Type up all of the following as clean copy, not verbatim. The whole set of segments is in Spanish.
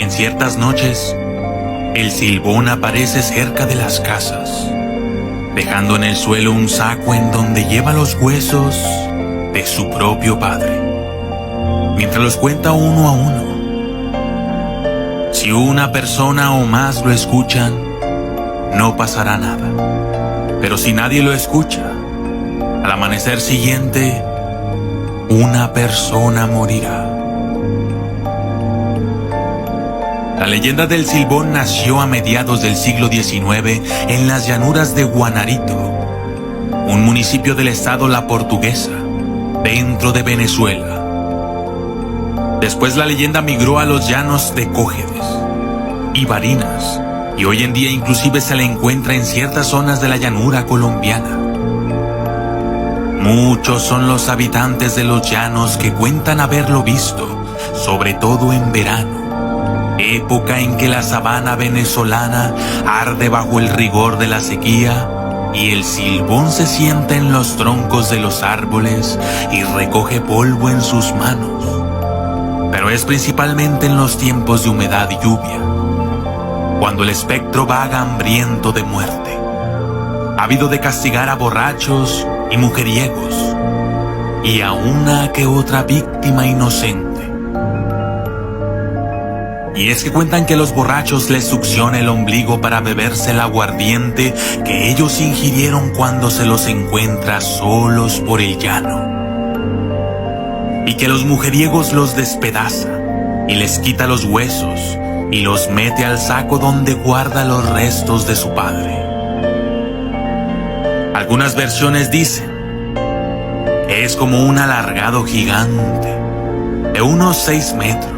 En ciertas noches, el Silbón aparece cerca de las casas, dejando en el suelo un saco en donde lleva los huesos de su propio padre, mientras los cuenta uno a uno. Si una persona o más lo escuchan, no pasará nada. Pero si nadie lo escucha, al amanecer siguiente, una persona morirá. La leyenda del Silbón nació a mediados del siglo XIX en las llanuras de Guanarito, un municipio del estado La Portuguesa, dentro de Venezuela. Después la leyenda migró a los llanos de Cógedes y Barinas, y hoy en día inclusive se la encuentra en ciertas zonas de la llanura colombiana. Muchos son los habitantes de los llanos que cuentan haberlo visto, sobre todo en verano, época en que la sabana venezolana arde bajo el rigor de la sequía y el Silbón se sienta en los troncos de los árboles y recoge polvo en sus manos. Pero es principalmente en los tiempos de humedad y lluvia, cuando el espectro vaga hambriento de muerte, ávido de castigar a borrachos y mujeriegos, y a una que otra víctima inocente. Y es que cuentan que los borrachos les succiona el ombligo para beberse el aguardiente que ellos ingirieron cuando se los encuentra solos por el llano. Y que los mujeriegos los despedaza y les quita los huesos y los mete al saco donde guarda los restos de su padre. Algunas versiones dicen que es como un alargado gigante de unos 6 metros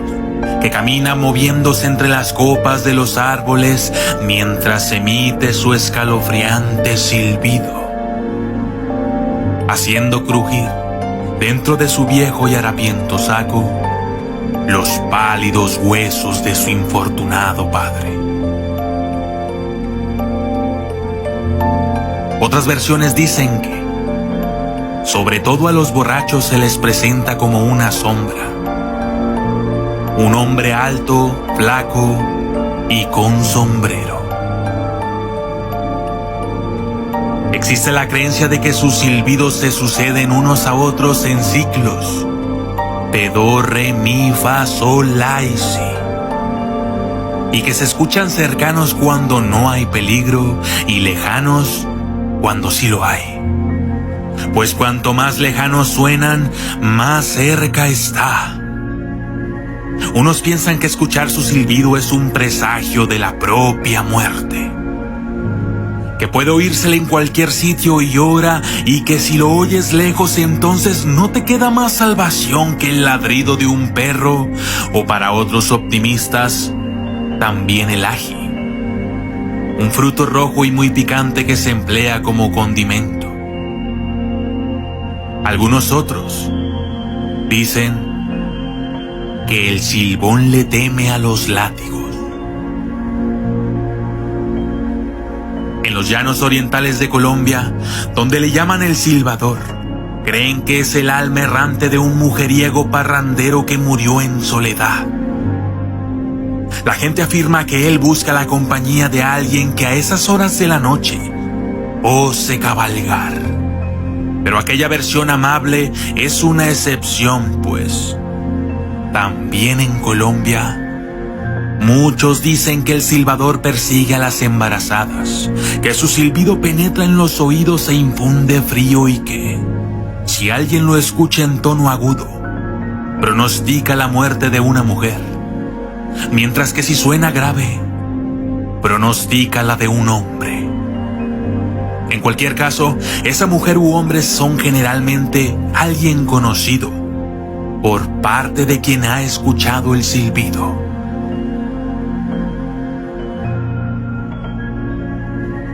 que camina moviéndose entre las copas de los árboles mientras emite su escalofriante silbido, haciendo crujir dentro de su viejo y harapiento saco los pálidos huesos de su infortunado padre. Otras versiones dicen que, sobre todo a los borrachos se les presenta como una sombra, un hombre alto, flaco y con sombrero. Existe la creencia de que sus silbidos se suceden unos a otros en ciclos de do, re, mi, fa, sol, la y si, y que se escuchan cercanos cuando no hay peligro y lejanos cuando sí lo hay. Pues cuanto más lejanos suenan, más cerca está. Unos piensan que escuchar su silbido es un presagio de la propia muerte, que puede oírsele en cualquier sitio y hora, y que si lo oyes lejos entonces no te queda más salvación que el ladrido de un perro, o para otros optimistas, también el ají, un fruto rojo y muy picante que se emplea como condimento. Algunos otros dicen que el Silbón le teme a los látigos. En los llanos orientales de Colombia, donde le llaman el silbador, creen que es el alma errante de un mujeriego parrandero que murió en soledad. La gente afirma que él busca la compañía de alguien que a esas horas de la noche ose cabalgar. Pero aquella versión amable es una excepción, pues también en Colombia muchos dicen que el silbador persigue a las embarazadas, que su silbido penetra en los oídos e infunde frío y que, si alguien lo escucha en tono agudo, pronostica la muerte de una mujer, mientras que si suena grave, pronostica la de un hombre. En cualquier caso, esa mujer u hombre son generalmente alguien conocido por parte de quien ha escuchado el silbido.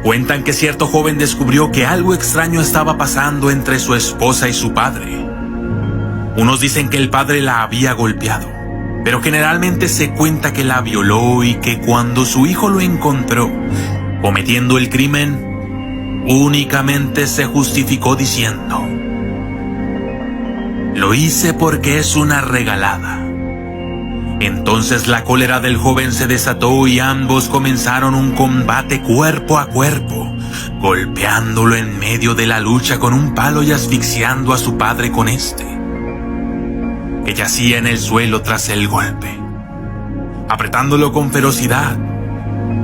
Cuentan que cierto joven descubrió que algo extraño estaba pasando entre su esposa y su padre. Unos dicen que el padre la había golpeado, pero generalmente se cuenta que la violó y que cuando su hijo lo encontró cometiendo el crimen, únicamente se justificó diciendo: lo hice porque es una regalada. Entonces la cólera del joven se desató y ambos comenzaron un combate cuerpo a cuerpo, golpeándolo en medio de la lucha con un palo y asfixiando a su padre con este, que yacía en el suelo tras el golpe, apretándolo con ferocidad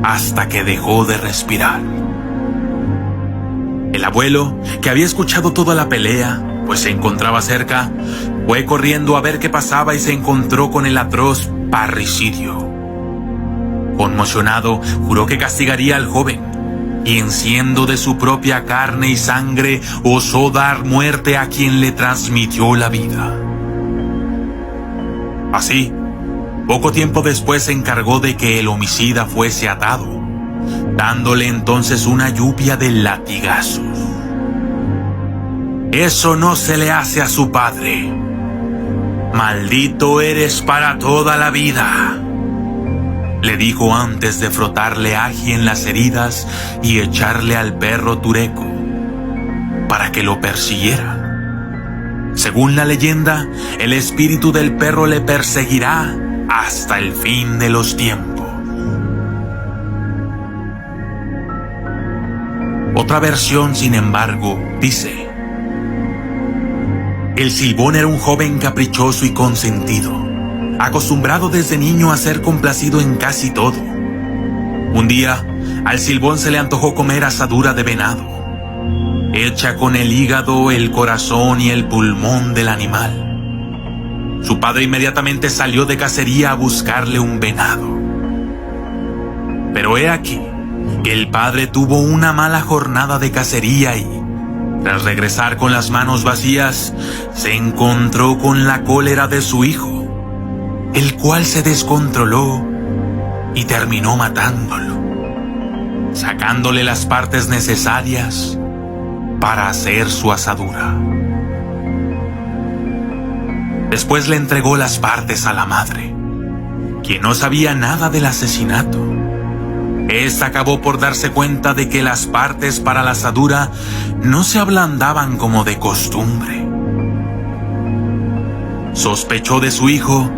hasta que dejó de respirar. El abuelo, que había escuchado toda la pelea, pues se encontraba cerca, fue corriendo a ver qué pasaba y se encontró con el atroz parricidio. Conmocionado, juró que castigaría al joven, y siendo de su propia carne y sangre, osó dar muerte a quien le transmitió la vida. Así, poco tiempo después se encargó de que el homicida fuese atado, dándole entonces una lluvia de latigazos. «Eso no se le hace a su padre. Maldito eres para toda la vida», le dijo antes de frotarle ají en las heridas y echarle al perro Tureco para que lo persiguiera. Según la leyenda, el espíritu del perro le perseguirá hasta el fin de los tiempos. Otra versión, sin embargo, dice: el Silbón era un joven caprichoso y consentido, acostumbrado desde niño a ser complacido en casi todo. Un día, al Silbón se le antojó comer asadura de venado, hecha con el hígado, el corazón y el pulmón del animal. Su padre inmediatamente salió de cacería a buscarle un venado. Pero he aquí que el padre tuvo una mala jornada de cacería y, tras regresar con las manos vacías, se encontró con la cólera de su hijo, el cual se descontroló y terminó matándolo, sacándole las partes necesarias para hacer su asadura. Después le entregó las partes a la madre, quien no sabía nada del asesinato. Esta acabó por darse cuenta de que las partes para la asadura no se ablandaban como de costumbre. Sospechó de su hijo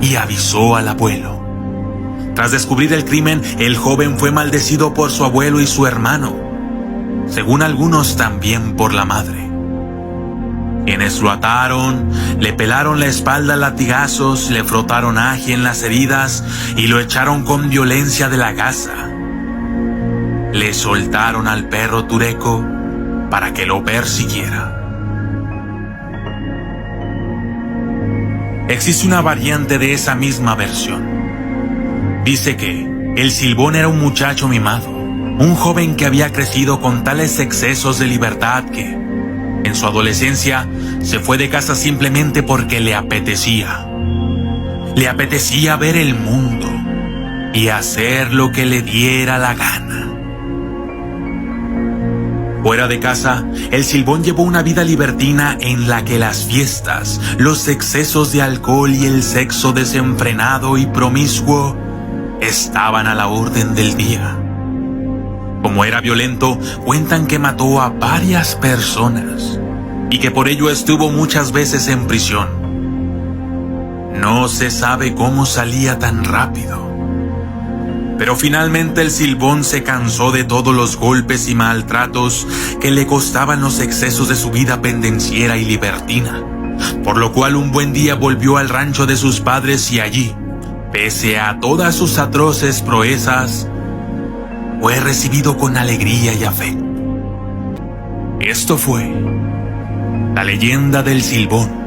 y avisó al abuelo. Tras descubrir el crimen, el joven fue maldecido por su abuelo y su hermano, según algunos también por la madre, quienes lo ataron, le pelaron la espalda a latigazos, le frotaron ají en las heridas y lo echaron con violencia de la casa. Le soltaron al perro Tureco para que lo persiguiera. Existe una variante de esa misma versión. Dice que el Silbón era un muchacho mimado, un joven que había crecido con tales excesos de libertad que, en su adolescencia, se fue de casa simplemente porque le apetecía. Le apetecía ver el mundo y hacer lo que le diera la gana. Fuera de casa, el Silbón llevó una vida libertina en la que las fiestas, los excesos de alcohol y el sexo desenfrenado y promiscuo estaban a la orden del día. Como era violento, cuentan que mató a varias personas y que por ello estuvo muchas veces en prisión. No se sabe cómo salía tan rápido. Pero finalmente el Silbón se cansó de todos los golpes y maltratos que le costaban los excesos de su vida pendenciera y libertina, por lo cual un buen día volvió al rancho de sus padres y allí, pese a todas sus atroces proezas, fue recibido con alegría y afecto. Esto fue la leyenda del Silbón.